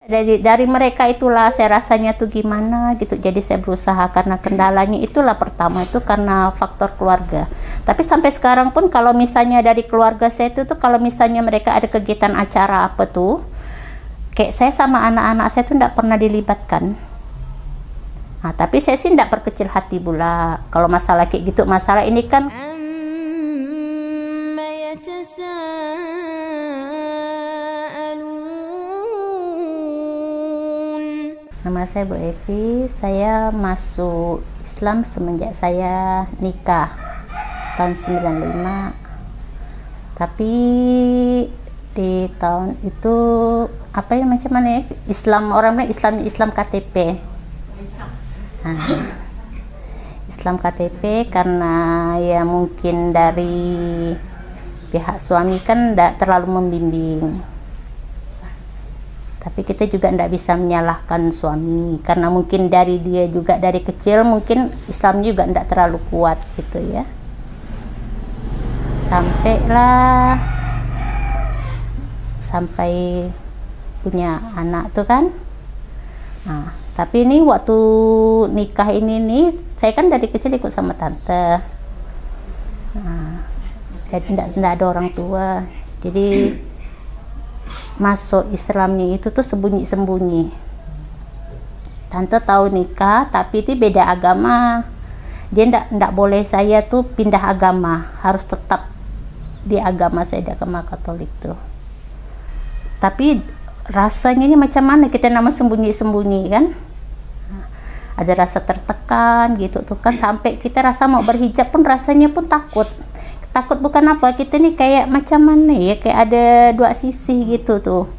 Dari mereka itulah saya rasanya tuh gimana gitu. Jadi saya berusaha, karena kendalanya itulah pertama itu karena faktor keluarga. Tapi sampai sekarang pun kalau misalnya dari keluarga saya itu tuh kalau misalnya mereka ada kegiatan acara apa tuh, kayak saya sama anak-anak saya tuh tidak pernah dilibatkan. Nah, tapi saya sih tidak berkecil hati pula kalau masalah kayak gitu. Masalah ini kan nama saya Bu Evi, saya masuk Islam semenjak saya nikah tahun 95. Tapi di tahun itu apa ya, macam mana ya, Islam orangnya Islam KTP. Nah, Islam KTP karena ya mungkin dari pihak suami kan tidak terlalu membimbing. Tapi kita juga tidak bisa menyalahkan suami, karena mungkin dari dia juga dari kecil mungkin Islam juga tidak terlalu kuat gitu ya. Sampai punya anak tuh kan. Nah, tapi ini waktu nikah ini nih, saya kan dari kecil ikut sama tante. Nah, jadi tidak ada orang tua. Jadi masuk Islamnya itu tuh sembunyi-sembunyi. Tante tahu nikah, tapi itu beda agama. Dia ndak boleh saya tuh pindah agama, harus tetap di agama saya, di agama Katolik tuh. Tapi rasanya ini macam mana kita nama sembunyi-sembunyi kan? Ada rasa tertekan gitu tuh kan, sampai kita rasa mau berhijab pun rasanya pun takut bukan apa, kita nih kayak macam mana ya, kayak ada dua sisi gitu tuh,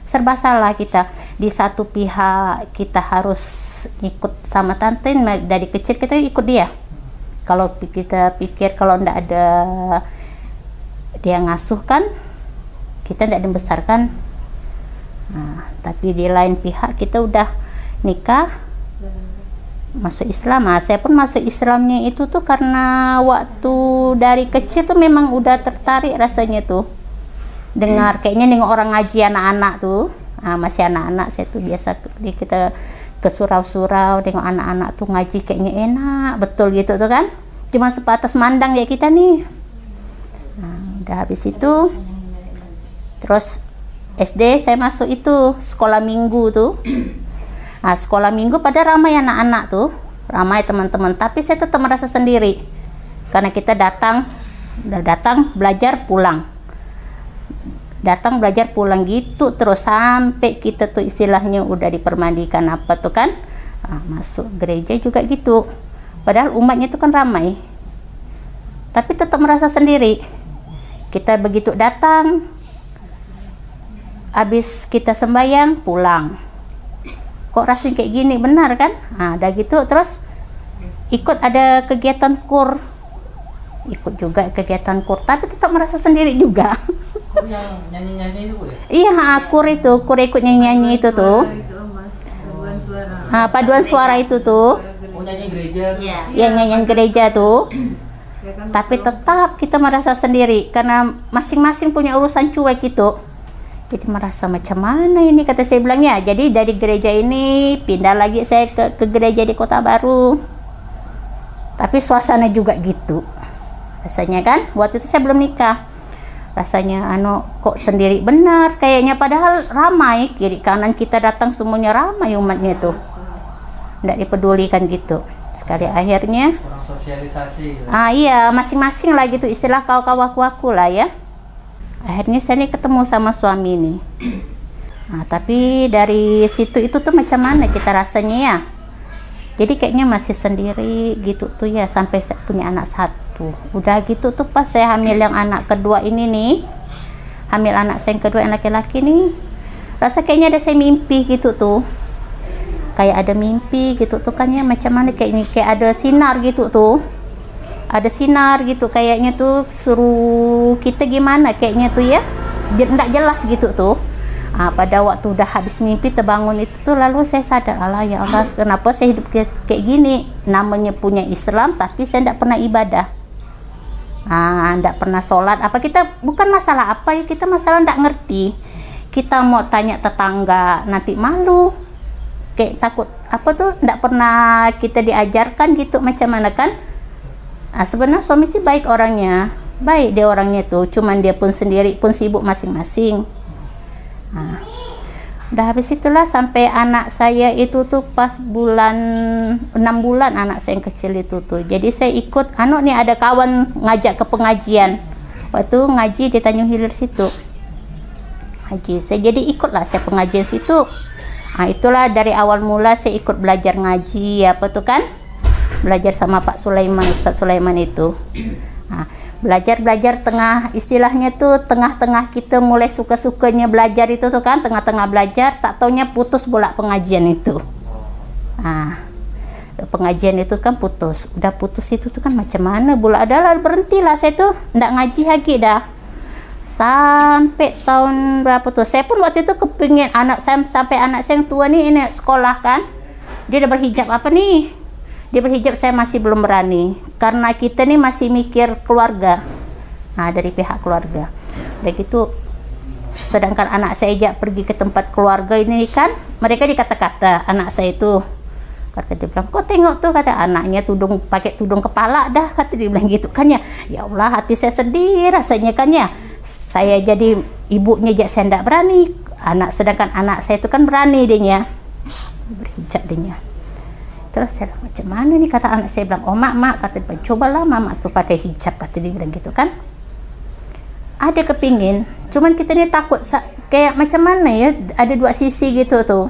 serba salah kita. Di satu pihak kita harus ikut sama tante, dari kecil kita ikut dia. Kalau kita pikir kalau ndak ada dia ngasuh kan, kita ndak dibesarkan. Nah, tapi di lain pihak kita udah nikah masuk Islam. Nah, saya pun masuk Islamnya itu tuh karena waktu dari kecil tuh memang udah tertarik rasanya tuh dengar, kayaknya nengok orang ngaji anak-anak tuh. Nah, masih anak-anak saya tuh biasa kita ke surau-surau nengok anak-anak tuh ngaji, kayaknya enak betul gitu tuh kan, cuma sebatas mandang ya kita nih. Nah, udah habis itu terus SD saya masuk itu sekolah minggu tuh. Nah, sekolah minggu pada ramai anak-anak tuh, ramai teman-teman, tapi saya tetap merasa sendiri karena kita datang belajar pulang, gitu terus sampai kita tuh istilahnya udah dipermandikan apa tuh kan. Nah, masuk gereja juga gitu, padahal umatnya itu kan ramai, tapi tetap merasa sendiri. Kita begitu datang, habis kita sembahyang pulang, kok rasanya kayak gini, benar kan? Nah, udah gitu terus ikut ada kegiatan kur, ikut juga kegiatan kur, tapi tetap merasa sendiri juga. Kur yang nyanyi-nyanyi itu ya? Iya, kur ikut nyanyi itu tuh. Paduan suara itu tuh. Oh, nyanyi gereja. Iya, nyanyian gereja tuh. Tapi tetap kita merasa sendiri karena masing-masing punya urusan cuek gitu. Jadi merasa macam mana ini, kata saya bilangnya. Jadi dari gereja ini pindah lagi saya ke gereja di Kota Baru. Tapi suasana juga gitu rasanya kan. Waktu itu saya belum nikah, rasanya kok sendiri benar kayaknya, padahal ramai kiri kanan kita datang semuanya ramai umatnya tuh, nggak dipedulikan gitu. Sekali akhirnya kurang sosialisasi. Iya, masing-masing lah gitu, istilah kau-kau aku lah ya. Akhirnya saya nih ketemu sama suami nih. Nah, tapi dari situ itu tuh macam mana kita rasanya ya. Jadi kayaknya masih sendiri gitu tuh ya, sampai saya punya anak satu. Udah gitu tuh pas saya hamil yang anak kedua ini nih, hamil anak saya yang kedua yang laki-laki nih, rasa kayaknya ada saya mimpi gitu tuh. Kayak ada mimpi gitu tuh kan ya, macam mana kayak ini, kayak ada sinar gitu tuh. Ada sinar gitu kayaknya tuh, suruh kita gimana kayaknya tuh ya, nggak jelas gitu tuh. Pada waktu udah habis mimpi terbangun itu tuh, lalu saya sadar, Allah ya Allah, kenapa saya hidup kayak gini, namanya punya Islam tapi saya nggak pernah ibadah, nggak pernah sholat. Apa kita bukan masalah apa ya, kita masalah nggak ngerti. kita mau tanya tetangga nanti malu, kayak takut apa tuh, nggak pernah kita diajarkan gitu macam mana kan. Sebenarnya suami sih baik orangnya, baik dia orangnya tuh, cuman dia pun sendiri pun sibuk masing-masing. Udah habis itulah sampai anak saya itu tuh pas bulan 6 bulan anak saya yang kecil itu tuh. Jadi saya ikut nih ada kawan ngajak ke pengajian. Waktu ngaji di Tanjung Hilir situ. Ngaji. Saya jadi ikutlah saya pengajian situ. Itulah dari awal mula saya ikut belajar ngaji apa tuh kan. Belajar sama Pak Sulaiman, Ustaz Sulaiman itu. Belajar tengah istilahnya tuh tengah-tengah kita mulai suka-sukanya belajar itu tuh kan, tengah-tengah belajar tak taunya putus bola pengajian itu. Pengajian itu kan putus, udah putus itu tuh kan macam mana bola, adalah berhentilah saya tuh ndak ngaji lagi dah sampai tahun berapa tuh. Saya pun waktu itu kepingin anak saya, sampai anak saya yang tua nih ini sekolah kan, dia udah berhijab apa nih, dia berhijab, saya masih belum berani karena kita nih masih mikir keluarga, dari pihak keluarga. Udah gitu sedangkan anak saya ajak pergi ke tempat keluarga ini kan, mereka dikata-kata anak saya itu, kata dia bilang, kok tengok tuh, kata anaknya pakai tudung kepala dah, kata dia bilang gitu kan ya. Ya Allah, hati saya sedih rasanya kan ya, saya jadi ibunya aja saya enggak berani, sedangkan anak saya itu kan berani dia berhijab dia. Terus saya bilang, macam mana nih, kata anak saya bilang, oh mak, kata dia, cobalah mama tuh pakai hijab, kata dia bilang gitu kan. Ada kepingin, cuman kita nih takut kayak macam mana ya, ada dua sisi gitu tuh.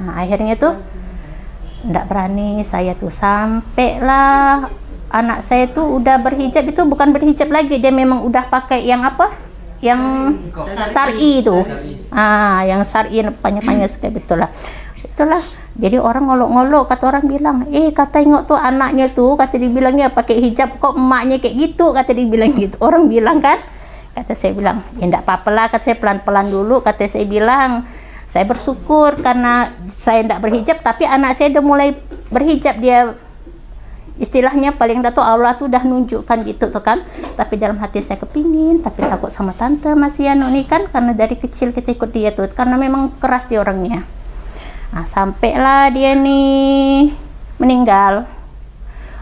Akhirnya tuh nggak berani saya tuh, sampailah anak saya tuh udah berhijab, itu bukan berhijab lagi, dia memang udah pakai yang apa, yang syar'i itu, yang syar'i panjang-panjang sekali, itulah. Jadi orang ngolok-ngolok, kata orang bilang, kata tengok tuh anaknya tuh, kata dibilangnya pakai hijab kok emaknya kayak gitu, kata dibilang gitu. Orang bilang kan, kata saya bilang, ya enggak apa-apa lah, kata saya pelan-pelan dulu, kata saya bilang, saya bersyukur karena saya enggak berhijab, tapi anak saya udah mulai berhijab, dia istilahnya paling dah tuh Allah tuh udah nunjukkan gitu tuh kan. Tapi dalam hati saya kepingin, tapi takut sama tante masih nih kan, karena dari kecil kita ikut dia tuh, karena memang keras dia orangnya. Sampailah dia nih meninggal,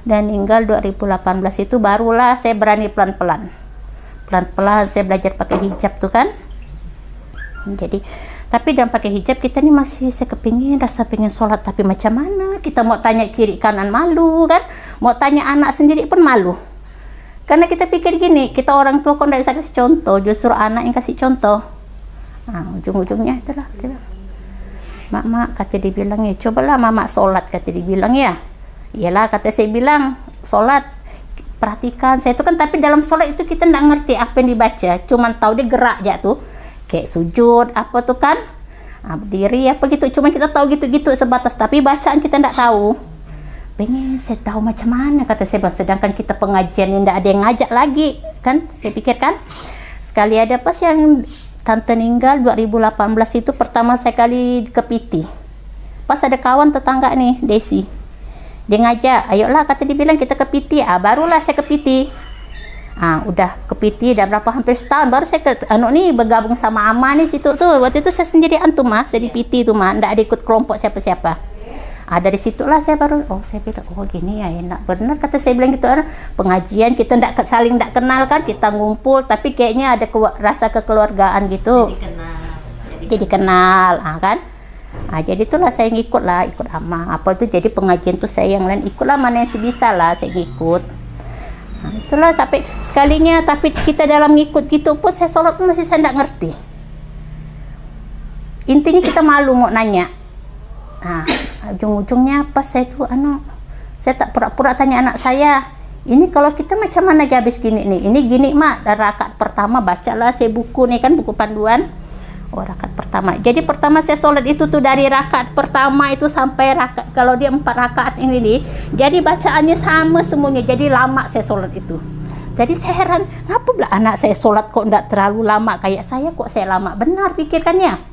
dan meninggal 2018 itu barulah saya berani pelan-pelan saya belajar pakai hijab tuh kan. Jadi tapi dalam pakai hijab kita nih masih saya kepingin, rasa pengen sholat, tapi macam mana kita mau tanya kiri kanan malu kan, mau tanya anak sendiri pun malu, karena kita pikir gini, kita orang tua kok nggak bisa kasih contoh, justru anak yang kasih contoh. Ujung-ujungnya itulah. Mak, kata dia bilang ya, cobalah mama sholat, kata dia bilang ya. Iyalah, kata saya bilang, sholat, perhatikan. Saya itu kan, tapi dalam sholat itu kita nggak ngerti apa yang dibaca, cuman tahu dia gerak aja tuh, kayak sujud, apa tuh kan, berdiri, apa gitu, cuman kita tahu gitu-gitu sebatas, tapi bacaan kita nggak tahu. Pengen saya tahu macam mana, kata saya bilang, sedangkan kita pengajian ini nggak ada yang ngajak lagi, kan, saya pikir kan, sekali ada pas yang tante meninggal 2018 itu pertama saya kali ke PT. Pas ada kawan tetangga nih, Desi. Dia ngajak, ayolah, kata dia bilang kita ke PT. Barulah saya ke PT. Udah ke PT udah berapa, hampir setahun baru saya ke bergabung sama Ama nih situ tuh. Waktu itu saya sendirian tuh saya di PT tuh nggak ada ikut kelompok siapa-siapa. Dari situlah saya baru, saya bilang, gini ya, enak bener, kata saya bilang gitu, pengajian kita saling nggak kenal kan, kita ngumpul tapi kayaknya ada rasa kekeluargaan gitu, jadi kenal kan. Jadi itulah saya ikut Ama apa tuh, jadi pengajian tuh saya yang lain ikutlah, mana yang bisa lah saya ngikut. Itulah sampai sekalinya, tapi kita dalam ngikut gitu pun saya sholat pun masih saya nggak ngerti, intinya kita malu mau nanya. Ujung-ujungnya pas saya tuh saya tak pura-pura tanya anak saya, ini kalau kita macam mana habis gini nih, ini gini mak, dari rakaat pertama bacalah saya buku nih kan, buku panduan. Rakaat pertama, jadi pertama saya sholat itu tuh dari rakaat pertama itu sampai rakaat, kalau dia 4 rakaat ini nih, jadi bacaannya sama semuanya, jadi lama saya sholat itu. Jadi saya heran, ngapa pula anak saya sholat kok enggak terlalu lama kayak saya, kok saya lama benar pikirkannya.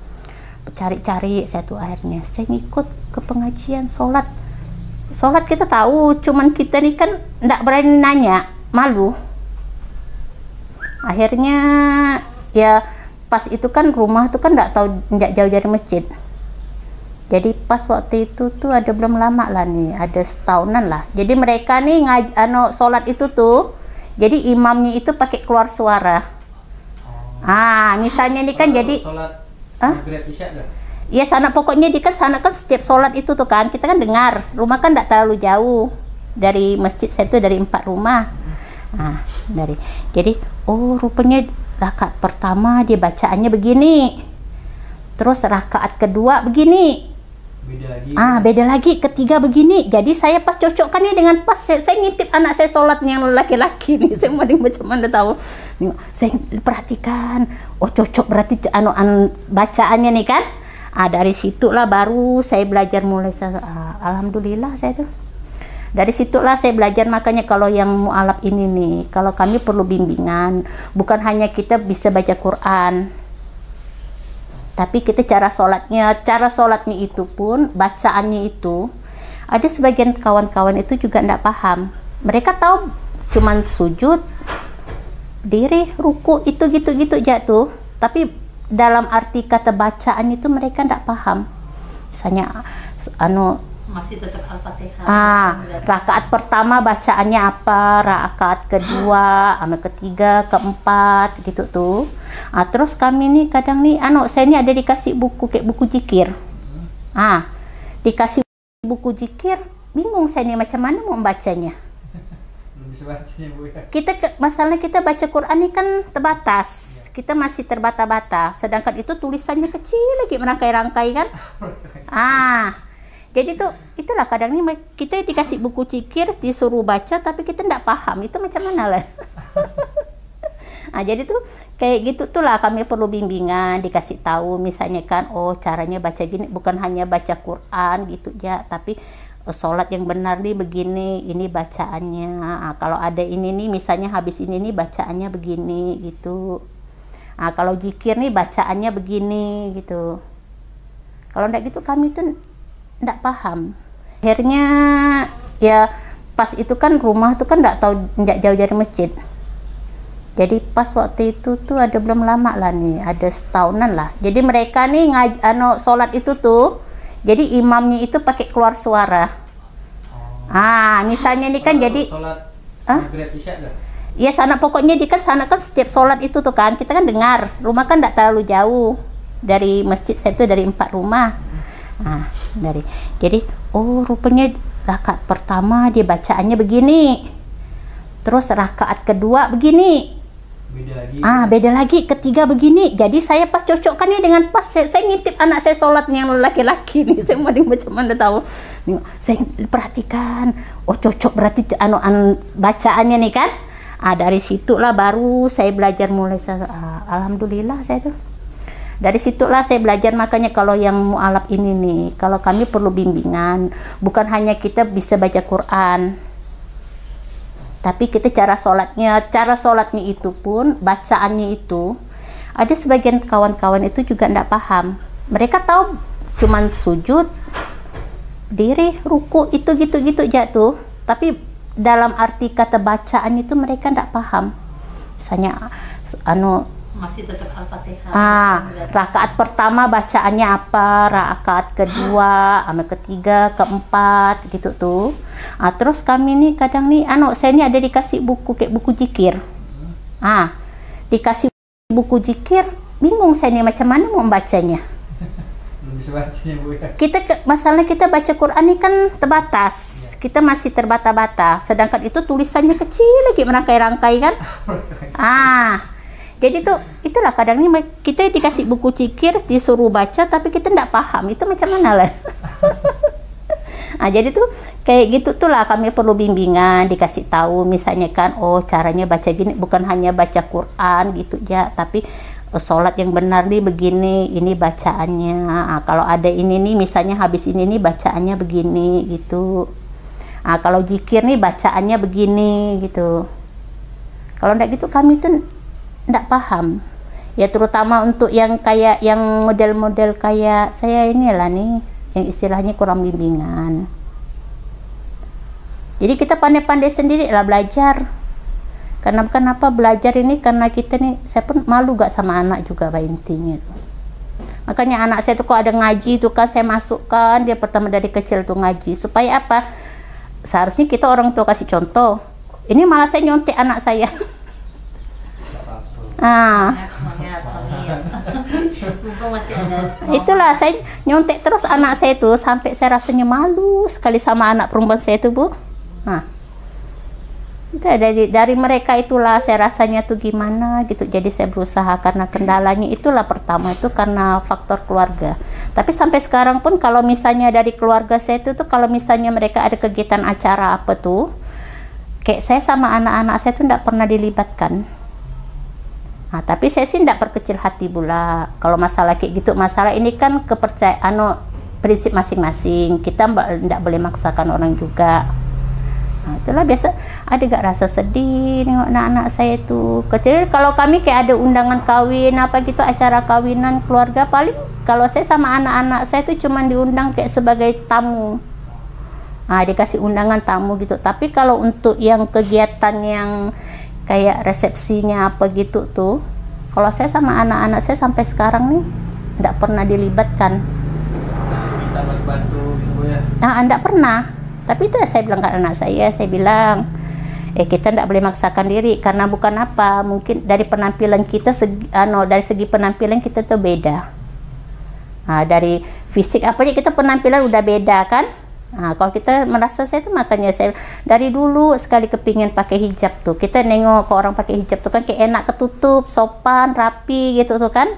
Cari-cari saya tuh, akhirnya saya ngikut ke pengajian sholat kita tahu, cuman kita nih kan nggak berani nanya, malu. Akhirnya ya pas itu kan rumah tuh kan nggak jauh dari masjid. Jadi pas waktu itu tuh ada belum lama lah nih, ada setahunan lah. Jadi mereka nih sholat itu tuh, jadi imamnya itu pakai keluar suara. Misalnya nih kan jadi sholat maghrib isya kan? Iya sana pokoknya kan setiap sholat itu tuh kan kita kan dengar, rumah kan tidak terlalu jauh dari masjid saya tuh, dari 4 rumah. Jadi rupanya rakaat pertama dia bacaannya begini, terus rakaat kedua begini, beda lagi ketiga begini. Jadi saya pas cocokkannya dengan pas saya ngintip anak saya sholat yang laki-laki nih, saya mau macam mana tahu, saya perhatikan, cocok berarti bacaannya nih kan. Dari situlah baru saya belajar mulai. Alhamdulillah saya tuh dari situlah saya belajar. Makanya kalau yang mu'alaf ini nih, kalau kami perlu bimbingan, bukan hanya kita bisa baca Quran, tapi kita cara sholatnya itu pun bacaannya itu ada sebagian kawan-kawan itu juga tidak paham. Mereka tahu cuman sujud, diri, ruku itu gitu jatuh, tapi dalam arti kata bacaan itu mereka tidak paham. Misalnya masih tetap Al-Fatihah. Rakaat pertama bacaannya apa, rakaat kedua, sama ketiga, keempat gitu tuh. Terus kami nih kadang nih saya ini ada dikasih buku kayak buku zikir. Dikasih buku zikir, bingung saya nih macam mana mau membacanya. Bisa bacanya, Bu, ya? Masalahnya kita baca Quran ini kan terbatas. Kita masih terbata-bata. Sedangkan itu tulisannya kecil lagi, merangkai-rangkai kan. Jadi itulah kadang nih kita dikasih buku zikir, disuruh baca tapi kita tidak paham. Itu macam mana lah. Jadi tuh kayak gitu tuh lah kami perlu bimbingan, dikasih tahu misalnya kan caranya baca gini, bukan hanya baca Quran gitu ya, tapi sholat yang benar nih begini, ini bacaannya. Kalau ada ini nih misalnya habis ini nih bacaannya begini gitu. Kalau zikir nih bacaannya begini gitu. Kalau enggak gitu kami tuh enggak paham. Akhirnya ya pas itu kan rumah tuh kan enggak jauh dari masjid. Jadi pas waktu itu tuh ada belum lama lah nih, ada setahunan lah. Jadi mereka nih sholat itu tuh, jadi imamnya itu pakai keluar suara. Misalnya nih kan jadi sholat maghrib isya kan? Iya sana pokoknya sana kan setiap sholat itu tuh kan kita kan dengar, rumah kan tidak terlalu jauh dari masjid saya tuh, dari 4 rumah. Jadi rupanya rakaat pertama dia bacaannya begini, terus rakaat kedua begini, beda lagi ketiga begini. Jadi saya pas cocokkannya dengan pas saya ngintip anak saya sholat yang laki-laki nih, saya mau macam mana tahu, saya perhatikan, cocok berarti bacaannya nih kan. Dari situlah baru saya belajar mulai. Alhamdulillah saya tuh dari situlah saya belajar. Makanya kalau yang mu'alaf ini nih, kalau kami perlu bimbingan, bukan hanya kita bisa baca Quran, tapi kita cara sholatnya itu pun bacaannya itu ada sebagian kawan-kawan itu juga tidak paham. Mereka tahu cuman sujud, diri, ruku itu gitu jatuh, tapi dalam arti kata bacaan itu mereka tidak paham. Misalnya masih tetap Al-Fatihah. Rakaat pertama bacaannya apa, rakaat kedua, sama ketiga, keempat gitu tuh. Terus kami nih kadang nih saya ini ada dikasih buku kayak buku zikir. Dikasih buku zikir, bingung saya nih macam mana mau membacanya. Bisa bacanya, Bu, ya? Masalahnya kita baca Quran ini kan terbatas. Kita masih terbata-bata. Sedangkan itu tulisannya kecil lagi, merangkai-rangkai kan. Jadi itulah kadang nih kita dikasih buku zikir, disuruh baca tapi kita tidak paham. Itu macam mana lah. Jadi tuh kayak gitu tuh lah kami perlu bimbingan, dikasih tahu misalnya kan caranya baca gini, bukan hanya baca Quran gitu ya, tapi sholat yang benar nih begini, ini bacaannya. Kalau ada ini nih misalnya habis ini nih bacaannya begini gitu. Kalau zikir nih bacaannya begini gitu. Kalau enggak gitu kami tuh enggak paham. Ya terutama untuk yang kayak yang model-model kayak saya inilah nih, yang istilahnya kurang bimbingan. Jadi kita pandai-pandai sendiri lah belajar. Karena kenapa belajar ini, karena kita nih, saya pun malu gak sama anak juga Pak, intinya tuh. Makanya anak saya tuh kok ada ngaji tuh kan, saya masukkan dia pertama dari kecil tuh ngaji, supaya apa, seharusnya kita orang tua kasih contoh. Ini malah saya nyontek anak saya. Mumpung masih ada. Itulah saya nyontek terus anak saya tuh, sampai saya rasanya malu sekali sama anak perempuan saya tuh, Bu. Itu dari mereka itulah saya rasanya tuh gimana gitu. Jadi saya berusaha, karena kendalanya itulah pertama itu karena faktor keluarga. Tapi sampai sekarang pun kalau misalnya dari keluarga saya itu tuh, kalau misalnya mereka ada kegiatan acara apa tuh, kayak saya sama anak-anak saya tuh tidak pernah dilibatkan. Tapi saya sih tidak berkecil hati pula kalau masalah kayak gitu. Masalah ini kan kepercayaan, prinsip masing-masing, kita tidak boleh maksakan orang juga. Itulah biasa ada gak rasa sedih nengok anak-anak saya itu kecil. Kalau kami kayak ada undangan kawin apa gitu, acara kawinan keluarga, paling kalau saya sama anak-anak saya itu cuma diundang kayak sebagai tamu, dikasih undangan tamu gitu. Tapi kalau untuk yang kegiatan yang kayak resepsinya apa gitu tuh, kalau saya sama anak-anak saya sampai sekarang nih tidak pernah dilibatkan. Kita bantu gitu ya. Tidak pernah. Tapi itu saya bilang ke anak saya bilang, kita tidak boleh maksakan diri, karena bukan apa, mungkin dari penampilan kita, dari segi penampilan kita tuh beda. Dari fisik apa aja kita penampilan udah beda kan. Kalau kita merasa, saya tuh makanya saya dari dulu sekali kepingin pakai hijab tuh. Kita nengok ke orang pakai hijab tuh kan kayak enak, ketutup, sopan, rapi gitu tuh kan.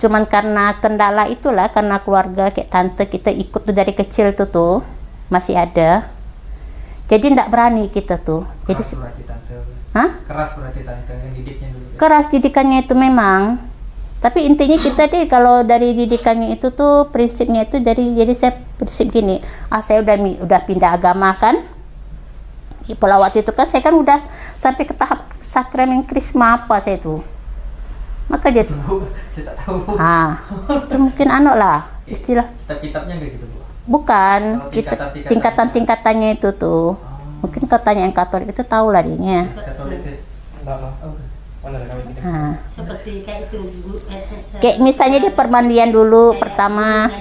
Cuman karena kendala itulah, karena keluarga kayak tante kita ikut tuh dari kecil tuh masih ada, jadi tidak berani kita tuh. Keras berarti tante. Keras berarti tante yang didiknya dulu. Keras didikannya itu memang. Tapi intinya kita deh kalau dari didikannya itu tuh prinsipnya itu jadi saya prinsip gini. Saya udah pindah agama kan. Pada waktu itu kan saya kan udah sampai ke tahap sakramen krisma apa saya tuh. Maka dia tuh. Saya tak tahu. Itu mungkin lah istilah. Kitab-kitabnya kayak gitu, Bu. Bukan, tingkatan-tingkatannya itu tuh. Mungkin kalau tanya yang Katolik itu tahu lah dia. Seperti kayak itu, kayak misalnya dia permandian dulu pertama.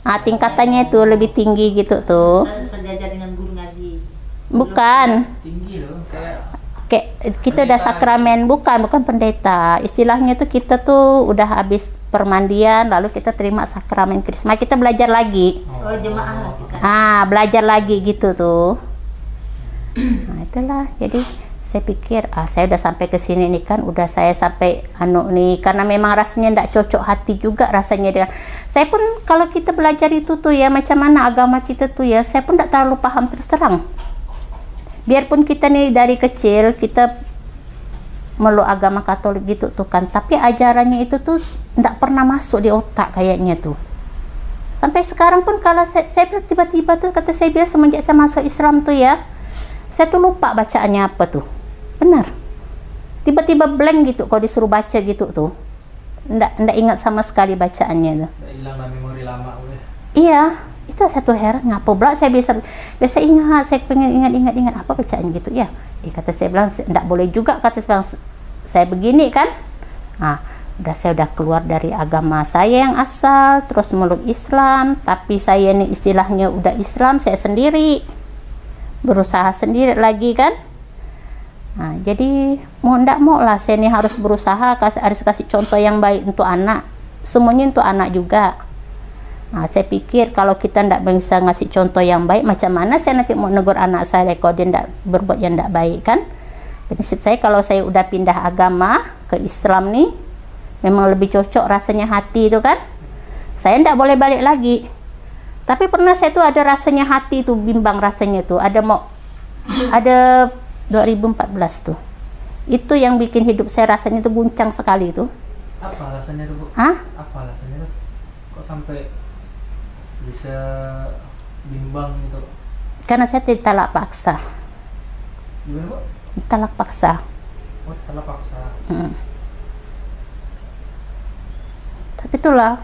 Tingkatannya itu lebih tinggi gitu tuh. Sejajar dengan guru ngaji. Bukan. Tinggi loh, Kayak kita udah sakramen, bukan pendeta. Istilahnya tuh kita tuh udah habis permandian, lalu kita terima sakramen krisma, kita belajar lagi. Jemaah lah kita. Belajar lagi gitu tuh. Itulah. Jadi saya pikir, saya udah sampai ke sini nih kan, udah saya sampai nih, karena memang rasanya ndak cocok hati juga rasanya dengan. Saya pun kalau kita belajar itu tuh ya, macam mana agama kita tuh ya, saya pun ndak terlalu paham terus terang. Biarpun kita nih dari kecil kita meluk agama Katolik gitu tuh kan, tapi ajarannya itu tuh tidak pernah masuk di otak kayaknya tuh. Sampai sekarang pun kalau saya tiba-tiba tuh kata saya bilang semenjak saya masuk Islam tuh ya, saya tuh lupa bacaannya apa tuh. Benar. Tiba-tiba blank gitu kalau disuruh baca gitu tuh. Ndak ingat sama sekali bacaannya tuh. Hilang lah memori lama udah. Iya. Itu satu heran, ngapa pula saya biasa ingat, saya pengen ingat apa bacaan gitu ya. Kata saya bilang tidak boleh juga, kata saya begini kan. Saya udah keluar dari agama saya yang asal, terus meluk Islam, tapi saya ini istilahnya udah Islam saya sendiri, berusaha sendiri lagi kan. Jadi mau ndak mau lah saya ini harus berusaha, harus kasih contoh yang baik untuk anak, semuanya untuk anak juga. Saya pikir kalau kita tidak bisa ngasih contoh yang baik, macam mana saya nanti mau negur anak saya kalau dia tidak berbuat yang tidak baik kan. Prinsip saya kalau saya udah pindah agama ke Islam nih, memang lebih cocok rasanya hati itu kan, saya tidak boleh balik lagi. Tapi pernah saya tuh ada rasanya hati tuh, bimbang rasanya tuh, ada 2014 tuh, itu yang bikin hidup saya rasanya tuh guncang sekali tuh. Apa alasannya tuh, Bu? Apa alasannya tuh? Kok sampai bisa bimbang gitu? Karena saya ditalak paksa. Gimana, Bu? Ditalak paksa. Oh, ditalak paksa. Tapi itulah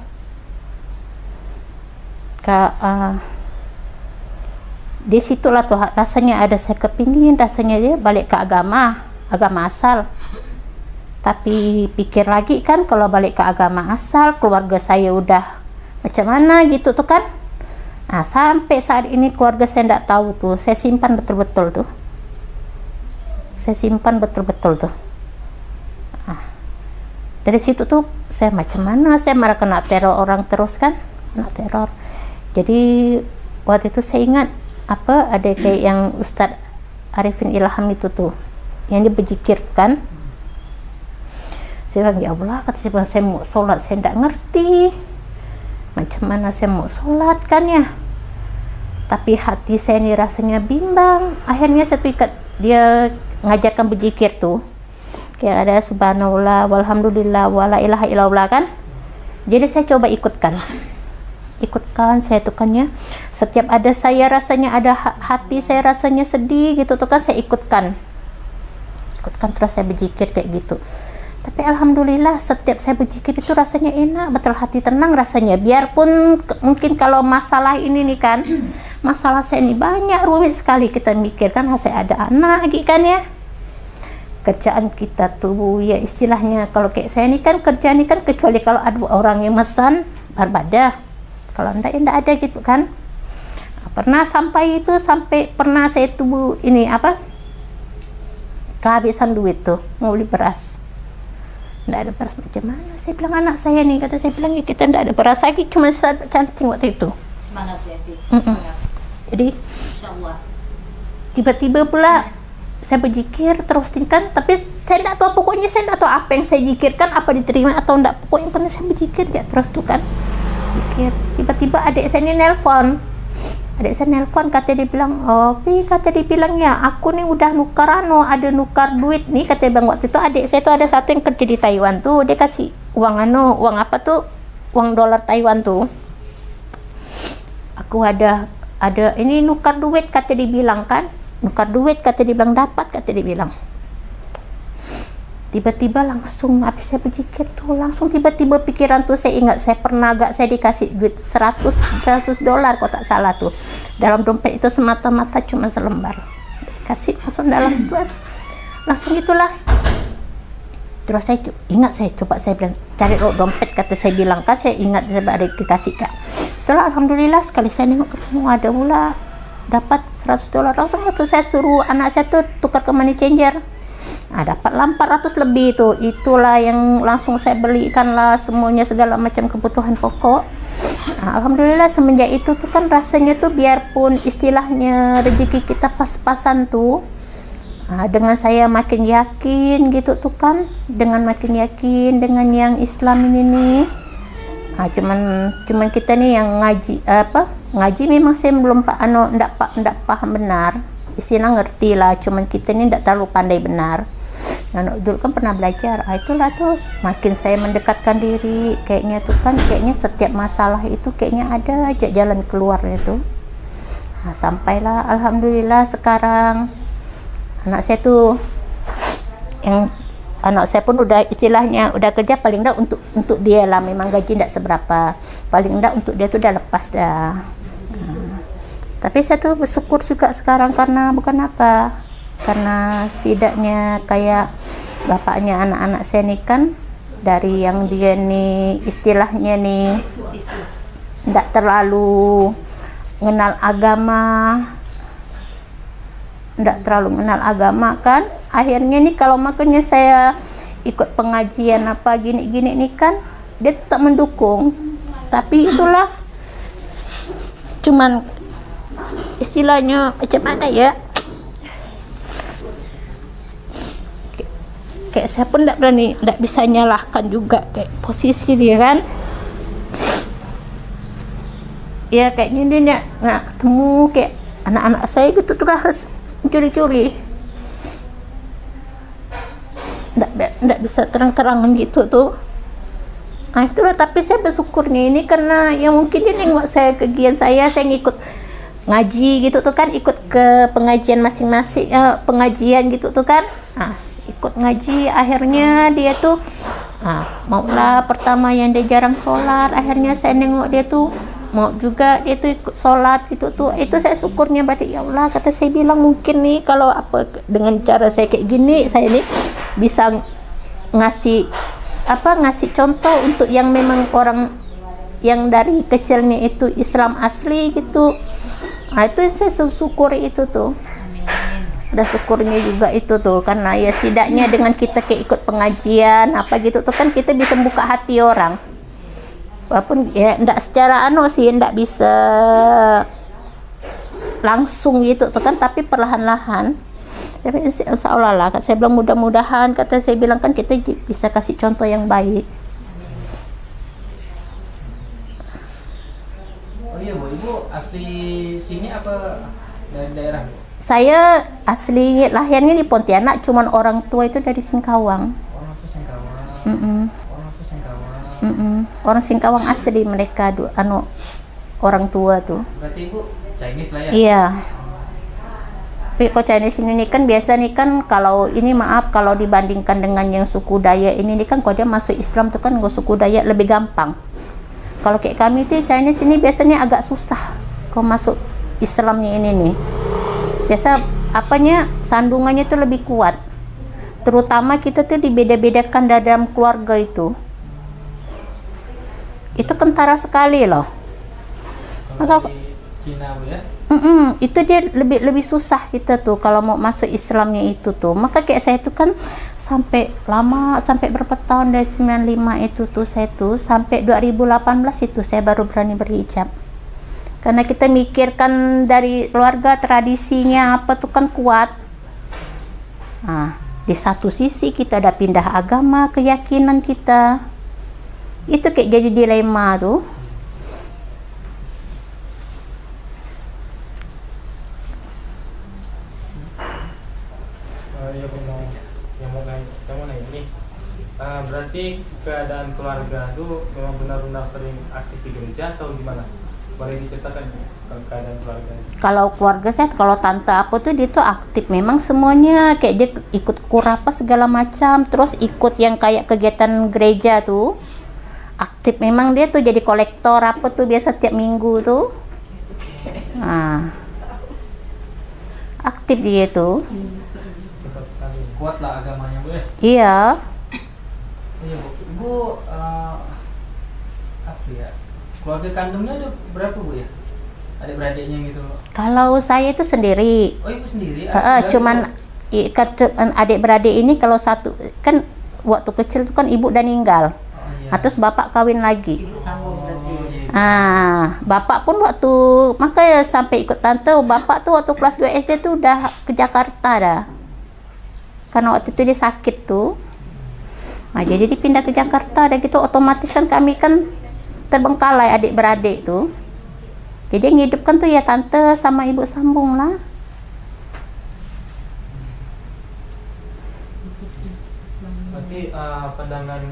di situlah tuh rasanya ada saya kepingin rasanya dia balik ke agama. agama asal. Tapi pikir lagi kan, kalau balik ke agama asal, keluarga saya udah macam mana gitu tuh kan. Nah, sampai saat ini keluarga saya tidak tahu tuh. Saya simpan betul-betul tuh. Saya simpan betul-betul tuh. Nah, dari situ tuh saya macam mana, saya malah kena teror orang terus kan, kena teror. Jadi waktu itu saya ingat apa, ada kayak yang Ustadz Arifin Ilham itu tuh, yang dia berzikir kan. Saya bilang, ya Allah, kata saya bilang, saya mau sholat, saya tidak ngerti macam mana saya mau sholat kan ya. Tapi hati saya ini rasanya bimbang. Akhirnya saya ikat, dia ngajarkan berzikir tuh, kayak ada subhanallah, walhamdulillah, wala ilaha illallah kan. Jadi saya coba ikutkan, saya tukannya. Setiap ada saya rasanya, ada hati saya rasanya sedih gitu tuh kan, saya ikutkan terus saya berzikir kayak gitu. Tapi alhamdulillah setiap saya berzikir itu rasanya enak, betul, hati tenang rasanya. Biarpun mungkin kalau masalah ini nih kan, masalah saya ini banyak, rumit sekali kita mikirkan, saya ada anak gitu kan ya. Kerjaan kita tuh ya istilahnya, kalau kayak saya ini kan kerjaan ini kan, kecuali kalau ada orang yang mesan berbadah, kalau enggak ya enggak ada gitu kan. Pernah sampai pernah saya tuh ini apa, kehabisan duit tuh, mau beli beras, enggak ada beras, macam mana saya bilang anak saya nih, kata saya bilang ya kita enggak ada beras lagi, cuma canting waktu itu. Semangat ya, Jadi tiba-tiba pula saya berzikir terus kan, tapi saya tidak tahu, pokoknya saya tidak tahu apa yang saya zikirkan, apa diterima atau enggak, pokoknya pernah saya berzikir ya terus tuh kan, zikir. Tiba-tiba adik saya ini nelpon, kata dia bilang, oh Pi, kata dia bilang ya, aku nih udah ada nukar duit nih, kata bang. Waktu itu adik saya tuh ada satu yang kerja di Taiwan tuh, dia kasih uang apa tuh, uang dolar Taiwan tuh. Aku ada ini nukar duit, kata dia bilang kan, nukar duit, kata dia bilang dapat, kata dia bilang. Tiba-tiba langsung habis saya berzikir tuh, langsung tiba-tiba pikiran tuh, saya ingat saya pernah saya dikasih duit 100 dolar kok tak salah tuh, dalam dompet itu semata-mata cuma selembar, kasih langsung dalam tuh, langsung itulah. Terus saya ingat, saya coba saya bilang cari dompet, kata saya bilang kan, saya ingat saya ada dikasih kak. Itulah alhamdulillah sekali saya nengok ketemu ada pula dapat 100 dolar, langsung waktu saya suruh anak saya tuh tukar ke money changer. Nah, dapatlah 400 lebih itu, itulah yang langsung saya belikan lah semuanya, segala macam kebutuhan pokok. Nah, alhamdulillah semenjak itu tuh kan rasanya tuh, biarpun istilahnya rezeki kita pas-pasan tuh, dengan saya makin yakin gitu tuh kan, dengan makin yakin dengan yang Islam ini nih. Cuman kita nih yang ngaji memang saya belum ndak paham benar, istilah ngerti lah, cuman kita ini ndak terlalu pandai benar. Dulu kan pernah belajar, itulah tuh makin saya mendekatkan diri, kayaknya tuh kan, kayaknya setiap masalah itu kayaknya ada aja jalan keluarnya tuh. Sampailah alhamdulillah sekarang anak saya tuh, yang anak saya pun udah istilahnya udah kerja, paling enggak untuk dia lah, memang gaji enggak seberapa, paling enggak untuk dia tuh udah lepas dah. Tapi saya tuh bersyukur juga sekarang, karena bukan apa, karena setidaknya kayak bapaknya anak-anak saya nih kan, dari yang dia nih istilahnya nih enggak terlalu mengenal agama kan, akhirnya nih kalau makanya saya ikut pengajian apa gini-gini nih kan, dia tetap mendukung. Tapi itulah, cuman istilahnya macam mana ya, kayak saya pun tidak bisa nyalahkan juga kayak posisi dia kan ya, kayaknya dia nggak ketemu kayak anak-anak saya gitu tuh, harus curi-curi, nggak bisa terang-terangan gitu tuh. Nah itulah, tapi saya bersyukurnya ini karena ya mungkin dia nengok saya kegiatan saya ngikut ngaji gitu tuh kan, ikut ke pengajian masing-masing, pengajian gitu tuh kan. Nah ikut ngaji, akhirnya dia tuh maulah pertama yang dia jarang sholat, akhirnya saya nengok dia tuh mau juga dia tuh ikut sholat gitu tuh. Itu saya syukurnya, berarti ya Allah, kata saya bilang mungkin nih kalau apa dengan cara saya kayak gini saya ini bisa ngasih contoh untuk yang memang orang yang dari kecilnya itu Islam asli gitu. Nah itu saya syukuri itu tuh. Ada syukurnya juga itu tuh, karena ya setidaknya dengan kita kayak ikut pengajian apa gitu tuh kan kita bisa buka hati orang. Walaupun ya enggak secara sih enggak bisa langsung gitu tuh kan, tapi perlahan-lahan. Tapi insya Allah lah, saya bilang mudah-mudahan, kata saya bilang kan kita bisa kasih contoh yang baik. Oh iya Bu, Ibu asli sini apa dari daerah Bu? Saya asli lahirnya di Pontianak, cuman orang tua itu dari Singkawang. Orang tuh Singkawang. Orang tuh Singkawang. Orang Singkawang asli mereka, orang tua tuh. Berarti Ibu Chinese lah ya? Iya. Tapi kok Chinese ini kan biasa nih kan, kalau ini maaf kalau dibandingkan dengan yang suku Dayak ini kan, kalau dia masuk Islam tuh kan suku Dayak lebih gampang. Kalau kayak kami tuh Chinese ini biasanya agak susah kalau masuk Islamnya ini nih. Biasa sandungannya tuh lebih kuat, terutama kita tuh dibeda-bedakan dalam keluarga itu kentara sekali loh. Maka di Cina Bu ya? Itu dia lebih susah kita tuh kalau mau masuk Islamnya itu tuh. Maka kayak saya tuh kan sampai lama, sampai berapa tahun, dari 95 itu tuh saya tuh sampai 2018 itu saya baru berani berhijab. Karena kita mikirkan dari keluarga tradisinya apa tuh kan kuat. Nah, di satu sisi kita ada pindah agama, keyakinan kita. Itu kayak jadi dilema tuh. Ya Bu, saya mau nanya ini. Berarti keadaan keluarga tuh memang benar-benar sering aktif di gereja atau gimana? Boleh diceritakan keadaan keluarga? Kalau keluarga saya, kalau tante aku tuh dia tuh aktif memang semuanya, kayak dia ikut kurapa segala macam, terus ikut yang kayak kegiatan gereja tuh aktif memang, dia tuh jadi kolektor apa tuh biasa tiap minggu tuh. Nah, aktif dia tuh. Kuat lah agamanya Bu ya? Iya. Iya Bu. Ibu apa ya? Keluarga kandungnya ada berapa Bu ya? Adik-beradiknya gitu? Kalau saya itu sendiri. Oh Ibu sendiri? Cuman adik-beradik ini kalau satu kan waktu kecil itu kan ibu udah meninggal. Oh, iya. Terus bapak kawin lagi. Ibu sambung berarti. Bapak pun waktu makanya sampai ikut tante, bapak tuh waktu kelas 2 SD tuh udah ke Jakarta dah. Karena waktu itu dia sakit tuh. Nah, jadi dipindah ke Jakarta dan gitu otomatis kan kami kan terbengkalai adik-beradik tuh. Jadi yang hidupkan tuh ya tante sama ibu sambung lah. Berarti pandangan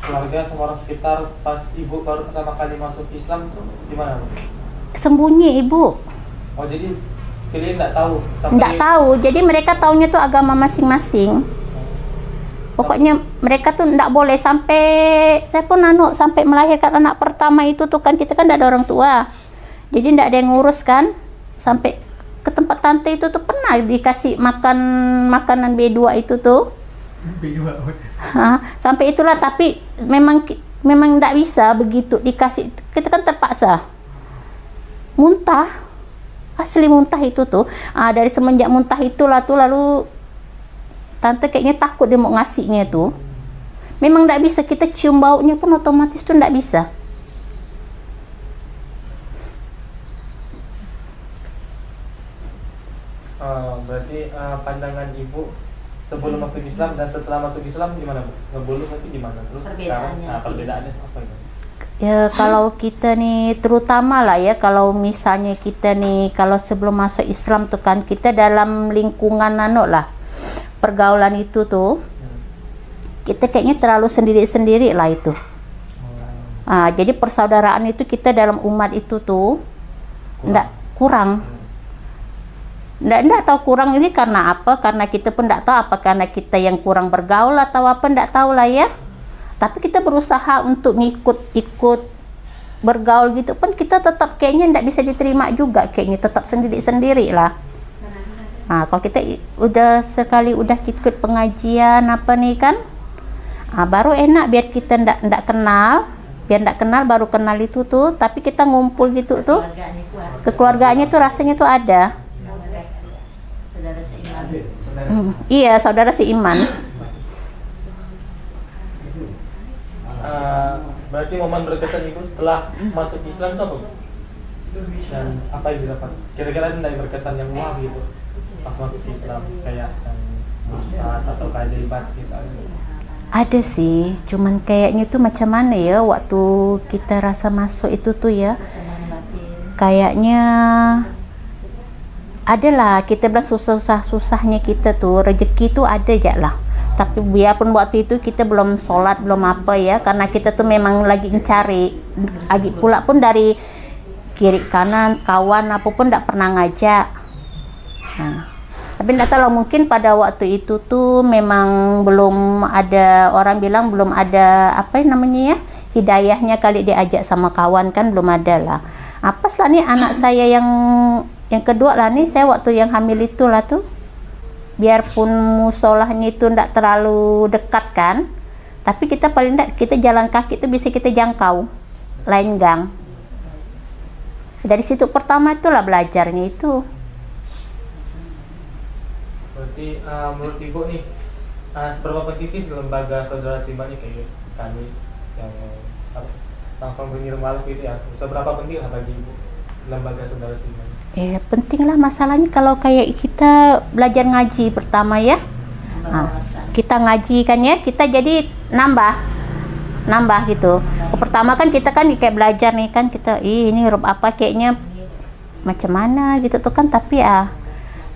keluarga sama orang sekitar pas ibu baru pertama kali masuk Islam tuh gimana Bu? Sembunyi ibu. Oh jadi kalian nggak tahu? Nggak tahu, jadi mereka taunya tuh agama masing-masing. Pokoknya mereka tuh nggak boleh sampai, saya pun sampai melahirkan anak pertama itu tuh kan kita kan nggak ada orang tua, jadi nggak ada yang ngurus kan, sampai ke tempat tante itu tuh pernah dikasih makanan B2 itu tuh. B2. Sampai itulah, tapi memang nggak bisa begitu dikasih, kita kan terpaksa muntah, asli muntah itu tuh. Dari semenjak muntah itulah tuh lalu tante kayaknya takut dia mau ngasihnya tuh. Memang nggak bisa, kita cium baunya pun otomatis tuh nggak bisa. Berarti pandangan ibu sebelum masuk Islam dan setelah masuk Islam gimana Bu? Sebelum itu gimana? Terus sekarang perbedaannya apa itu? Ya kalau kita nih terutama lah ya, kalau misalnya kita nih kalau sebelum masuk Islam tuh kan kita dalam lingkungan lah pergaulan itu tuh kita kayaknya terlalu sendiri-sendiri lah itu. Jadi persaudaraan itu kita dalam umat itu tuh kurang. Nggak tahu kurang ini karena apa, karena kita pun nggak tahu apa karena kita yang kurang bergaul atau apa, nggak tahu lah ya. Tapi kita berusaha untuk ikut bergaul gitu pun kita tetap kayaknya nggak bisa diterima juga, kayaknya tetap sendiri-sendiri lah. Nah, kalau kita udah sekali udah ikut pengajian apa nih kan, baru enak, biar kita ndak kenal, baru kenal itu tuh, tapi kita ngumpul gitu tuh, Keluarganya kuat. kekeluargaannya tuh rasanya tuh ada. Saudara seiman. Iya, saudara seiman. Berarti momen berkesan itu setelah masuk Islam tuh apa? Dan apa yang didapat? Kira-kira ada yang berkesan yang wah gitu pas masuk Islam, kayak yang mujizat atau keajaiban gitu? Ada sih, cuman kayaknya tuh macam mana ya waktu kita rasa masuk itu tuh ya, kayaknya adalah kita bilang susahnya kita tuh, rezeki tuh ada aja lah. Tapi biarpun waktu itu kita belum sholat, belum apa ya, karena kita tuh memang lagi mencari, lagi pula pun dari kiri kanan kawan apapun tidak pernah ngajak. Nah, tapi tidak tahu, mungkin pada waktu itu tuh memang belum ada, orang bilang belum ada apa namanya ya, hidayahnya kali diajak sama kawan kan, belum ada lah. Apa setelah nih anak saya yang kedua lah nih, saya waktu yang hamil itu lah tuh, biarpun musolahnya itu tidak terlalu dekat kan, tapi kita paling tidak, kita jalan kaki itu bisa kita jangkau lain gang. Dari situ pertama itulah belajarnya itu. Berarti menurut Ibu nih, seberapa penting sih lembaga saudara seiman ini kayak kami yang tangkong bernir malaf itu ya, seberapa penting lah bagi Ibu lembaga saudara seiman? Penting lah, masalahnya kalau kayak kita belajar ngaji pertama ya, kita ngaji kan ya, kita jadi nambah gitu. Pertama kan kita kan kayak belajar nih kan, kita ini huruf apa kayaknya macam mana gitu tuh kan, tapi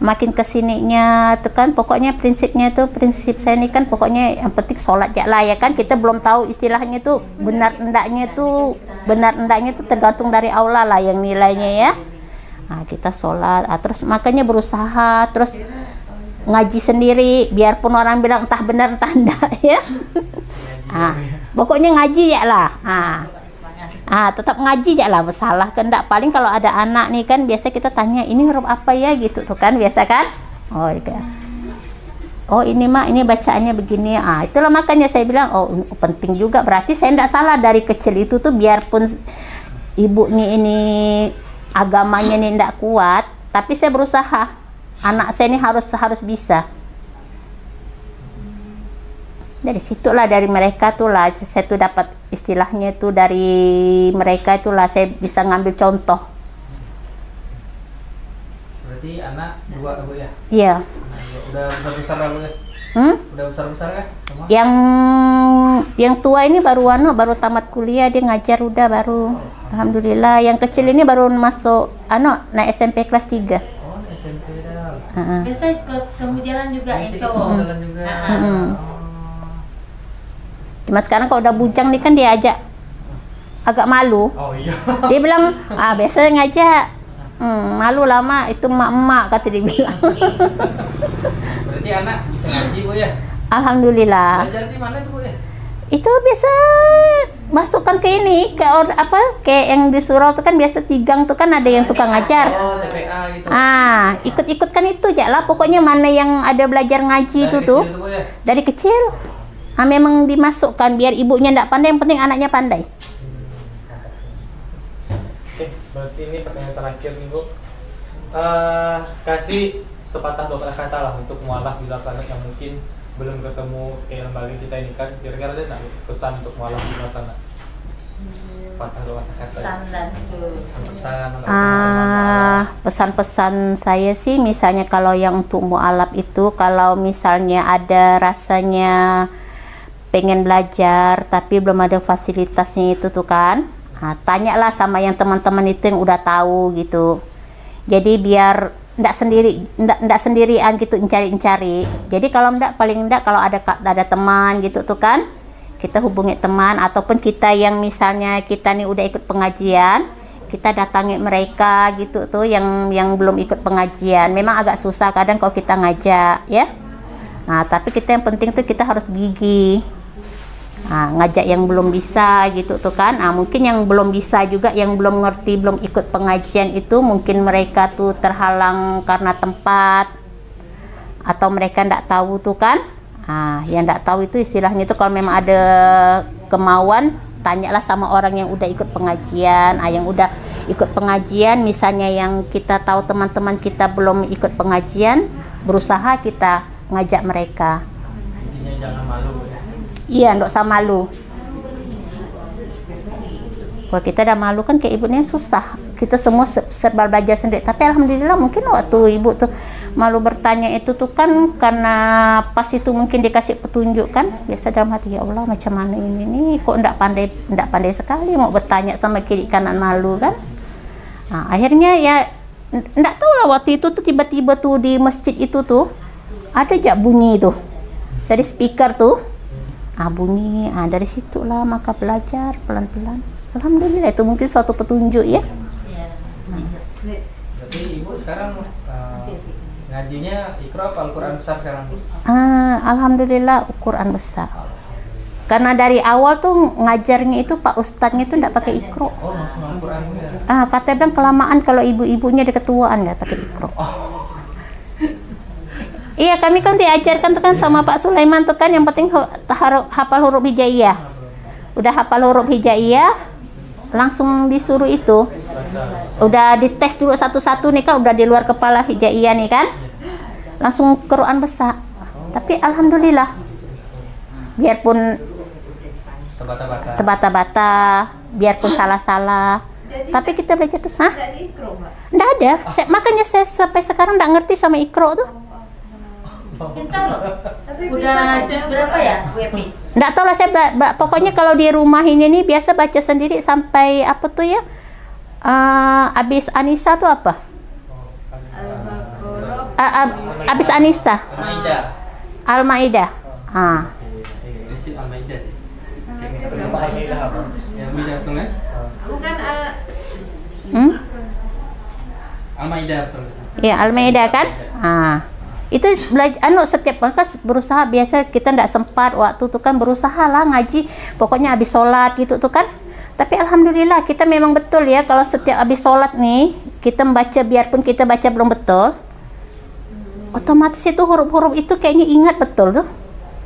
makin kesininya tuh kan, pokoknya prinsipnya tuh, prinsip saya ini kan pokoknya yang penting sholat aja lah ya kan. Kita belum tahu istilahnya tuh benar endaknya tuh tergantung dari Allah lah yang nilainya ya. Nah, kita sholat, terus makanya berusaha terus ngaji sendiri, biarpun orang bilang entah benar entah enggak ya. Pokoknya ngaji ya lah. Tetap ngaji ya lah, bersalah kan enggak. Paling kalau ada anak nih kan biasa kita tanya ini huruf apa ya gitu tuh kan, biasa kan. Oh ini mak, ini bacaannya begini. Itulah makanya saya bilang penting juga, berarti saya enggak salah dari kecil itu tuh, biarpun ibu nih ini agamanya nih tidak kuat, tapi saya berusaha anak saya ini harus bisa. Dari situlah, dari mereka tuh lah saya tuh dapat istilahnya tuh, dari mereka itulah saya bisa ngambil contoh. Berarti anak dua Bu ya? Iya. Udah besar-besar lah Bu ya? Udah besar-besar kan semua? Yang tua ini baru tamat kuliah, dia ngajar udah baru. Alhamdulillah. Yang kecil ini baru masuk naik SMP kelas 3. Oh, SMP dah. Biasa kamu jalan juga yang cowok. Jalan juga. Cuma sekarang kalau udah bujang nih kan dia ajak agak malu. Oh iya. Dia bilang, biasa ngajak. Malu lama itu emak-emak kata dia bilang. Berarti anak bisa ngaji Bu ya? Alhamdulillah. Belajar di mana tuh Bu ya? Itu biasa masukkan ke ini, kayak yang di surau tuh kan biasa tigang tuh kan ada yang tukang ngajar. Oh, TPA gitu. Ikut-ikut kan itu aja lah, pokoknya mana yang ada belajar ngaji itu tuh Bu ya? dari kecil. Memang dimasukkan biar ibunya enggak pandai, yang penting anaknya pandai. Oke, berarti ini pertanyaan terakhir nih Bu. Kasih sepatah dua kata lah untuk mualaf di luar sana yang mungkin belum ketemu kayak lembaga kita ini kan, kira-kira ada nggak pesan untuk mualaf di luar sana? Sepatah dua kata. Pesan-pesan. Pesan-pesan saya sih, misalnya kalau yang untuk mualaf itu, kalau misalnya ada rasanya pengen belajar tapi belum ada fasilitasnya itu tuh kan, tanyalah sama yang teman-teman itu yang udah tahu gitu. Jadi biar ndak sendirian gitu mencari-cari. Jadi kalau paling ndak kalau ada teman gitu tuh kan, kita hubungi teman, ataupun kita yang misalnya kita nih udah ikut pengajian, kita datangi mereka gitu tuh yang belum ikut pengajian. Memang agak susah kadang kalau kita ngajak ya. Tapi kita yang penting tuh kita harus gigih. ngajak yang belum bisa gitu tuh kan. Mungkin yang belum bisa juga, yang belum ngerti, belum ikut pengajian itu, mungkin mereka tuh terhalang karena tempat atau mereka ndak tahu tuh kan. Yang ndak tahu itu istilahnya itu kalau memang ada kemauan, tanyalah sama orang yang udah ikut pengajian. Yang udah ikut pengajian, misalnya yang kita tahu teman-teman kita belum ikut pengajian, berusaha kita ngajak mereka. Intinya jangan malu. Iya, nggak usah malu. Kalau kita udah malu kan kayak ibunya susah. Kita semua serba belajar sendiri. Tapi alhamdulillah mungkin waktu ibu tuh malu bertanya itu tuh kan karena pas itu mungkin dikasih petunjuk kan. Biasa dalam hati, ya Allah macam mana ini nih, kok nggak pandai sekali mau bertanya sama kiri kanan, malu kan. Akhirnya ya nggak tahu lah waktu itu tuh tiba-tiba tuh di masjid itu tuh ada aja bunyi tuh dari speaker tuh. Bunyi, dari situlah maka belajar pelan-pelan. Alhamdulillah itu mungkin suatu petunjuk ya. Berarti ibu sekarang ngajinya Iqra apa Al-Quran besar sekarang? Alhamdulillah Quran besar. Karena dari awal tuh ngajarnya itu Pak Ustadznya itu enggak pakai Iqra. Oh, langsung Al-Quran ya? Kata bilang kelamaan kalau ibu-ibunya di ketuaan enggak pakai Iqra. Iya, kami kan diajarkan tuh kan sama Pak Sulaiman tuh kan, yang penting hafal huruf hijaiyah. Udah hafal huruf hijaiyah, langsung disuruh itu. Udah dites dulu satu-satu nih kan, udah di luar kepala hijaiyah nih kan. Langsung Quran besar. Tapi alhamdulillah. Biarpun terbata-bata, biarpun salah-salah. Tapi kita belajar terus, Nggak ada. Makanya saya sampai sekarang nggak ngerti sama Iqra tuh. Pintar loh. Udah juz berapa ya, WP? Nggak tahu lah saya, pokoknya kalau di rumah ini nih biasa baca sendiri sampai apa tuh ya, abis Anisa tuh apa? Abis Anisa. Al-Maidah. Ini sih Al-Maidah sih. Al-Maidah apa? Al-Maidah betul kan? Bukan Al-Maidah betul. Iya, Al-Maidah kan? Itu belajar setiap kan berusaha, biasa kita ndak sempat waktu itu kan berusaha lah ngaji pokoknya habis sholat gitu tuh kan. Tapi alhamdulillah kita memang betul ya, kalau setiap habis sholat nih kita membaca, biarpun kita baca belum betul, otomatis itu huruf-huruf itu kayaknya ingat betul tuh.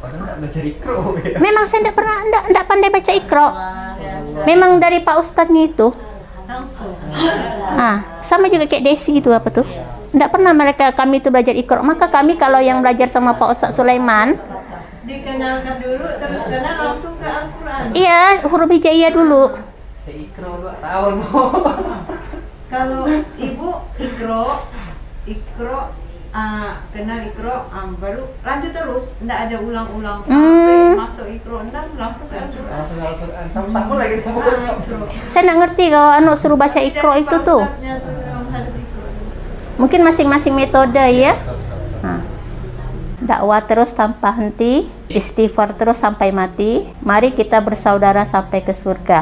Padahal nggak belajar Iqra ya? Memang saya ndak pandai baca Iqra. Memang dari Pak Ustadznya itu langsung. Sama juga kayak Desi itu apa tuh, nggak pernah kami itu belajar Iqra. Maka kami kalau yang belajar sama Pak Ustadz Sulaiman Dikenalkan dulu, terus kenal langsung ke Al-Quran. iya, huruf hijaiyah dulu. Saya Iqra 2 tahun. Kalau ibu Iqra, kenal Iqra, baru lanjut terus, nggak ada ulang-ulang sampai masuk Iqra, langsung ke Al-Quran. Langsung Al-Quran, sama-sama lagi sama Saya nggak ngerti kalau suruh baca Iqra itu tuh. Mungkin masing-masing metode ya. Dakwah terus tanpa henti, istighfar terus sampai mati. Mari kita bersaudara sampai ke surga.